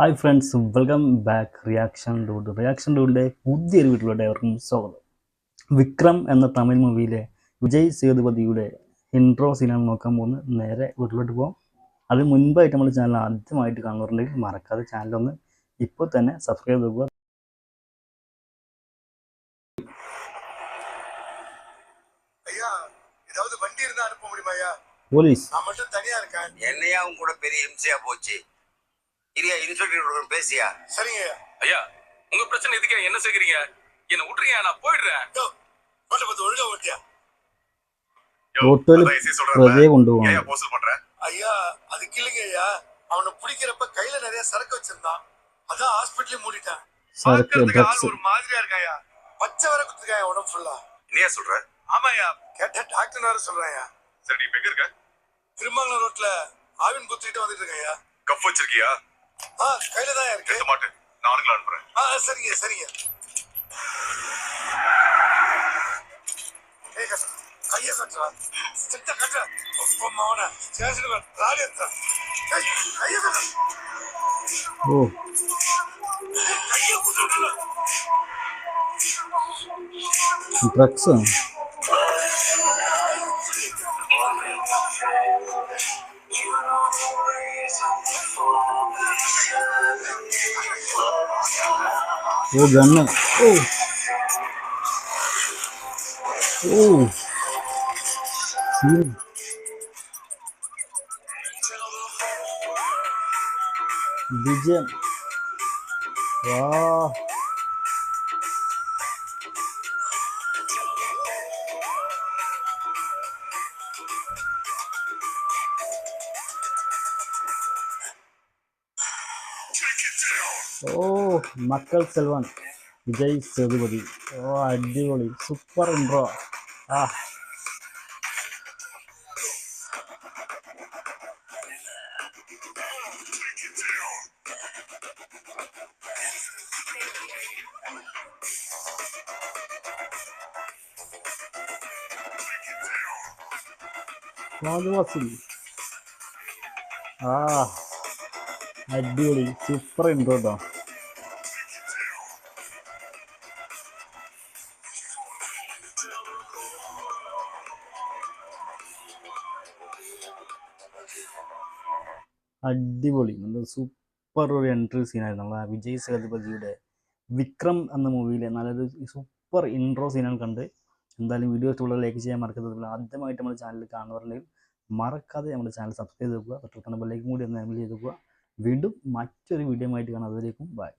Hi friends, welcome back reaction ഡൂഡിൻ്റെ പുതിയൊരു വീട്ടിലോട്ട് ഏവർക്കും സ്വാഗതം. വിക്രം എന്ന തമിഴ് മൂവിയിലെ വിജയ് സേതുപതിയുടെ ഇൻട്രോ സീനാണ് നോക്കാൻ പോകുന്നത്. നേരെ വീട്ടിലോട്ട് പോകാം. അതിന് മുൻപായിട്ട് നമ്മുടെ ചാനൽ ആദ്യമായിട്ട് കാണുന്നവരുണ്ടെങ്കിൽ മറക്കാതെ ചാനലൊന്ന് ഇപ്പോൾ തന്നെ സബ്സ്ക്രൈബ് ചെയ്യുക. പോലീസ് என்னையாவும் கூட பெரிய எம்சியா போச்சு. இரியா இன்ஸ்பெக்டர் பேசியா? சரிங்க ஐயா. உங்க பிரச்சனை எதுக்கு என்ன செய்கிறீங்க? என்ன விட்டுறீங்க, நான் போயிடுறேன். ஒழுங்கா ஓட்டியா கொண்டுപോകും. ஐயா அதுக்கு இல்லைங்க ஐயா, அவனை பிடிக்கிறப்ப கையில நிறைய சரக்கு வச்சிருந்தான், அதான் ஹாஸ்பிட்டலே மூடிட்டான். ஆள் ஒரு மாதிரியா இருக்காயா, பச்சை வர குத்துக்காயா உடம்பு ஃபுல்லா. என்னையா சொல்ற? ஆமாயா, கேட்ட டாக்டர் வேற சொல்றாயா. சரி, நீ எங்க இருக்க? திருமங்கலம் ரோட்ல ஆவின் குத்திட்டு வந்துட்டு இருக்கேயா. கப் வச்சிருக்கியா? கையில தான் இருக்கு. எடுத்து மாட்டேன், நான் ஆளுங்களை அனுப்புறேன். சரிங்க சரிங்க. கைய கட்டுறா, சிட்ட கட்டுற மவன ஸ்டேஷனுக்கு ராலி எடுத்தா. கைய கட்டுற, கைய குத்துறல ட்ரக்ஸ். गन्ना विजय वाह मक्कल सेल्वन विजय सेतुपति अടിപൊളി സൂപ്പർ ഇൻട്രോ. അടിപൊളി സൂപ്പർ ഇൻട്രോ കേട്ടോ. അടിപൊളി, നല്ല സൂപ്പർ ഒരു എൻട്രി സീനായിരുന്നു നമ്മളെ വിജയ് സേതുപതിയുടെ വിക്രം എന്ന മൂവിയിലെ നല്ലൊരു സൂപ്പർ ഇൻട്രോ സീനാണ് കണ്ട്. എന്തായാലും വീഡിയോ ഇഷ്ടമുള്ള ലൈക്ക് ചെയ്യാൻ മറക്കരുത്. ആദ്യമായിട്ട് നമ്മുടെ ചാനൽ കാണുന്നവരുണ്ടെങ്കിൽ മറക്കാതെ നമ്മുടെ ചാനൽ സബ്സ്ക്രൈബ് ചെയ്ത് വെക്കുക. തൊട്ടടുത്ത ബെല്ലൈക്കൻ കൂടി ഒന്ന് എനേബിൾ ചെയ്ത് വെക്കുക. വീണ്ടും മറ്റൊരു വീഡിയോ ആയിട്ട് കാണാം. അതുവരേക്കും ബൈ.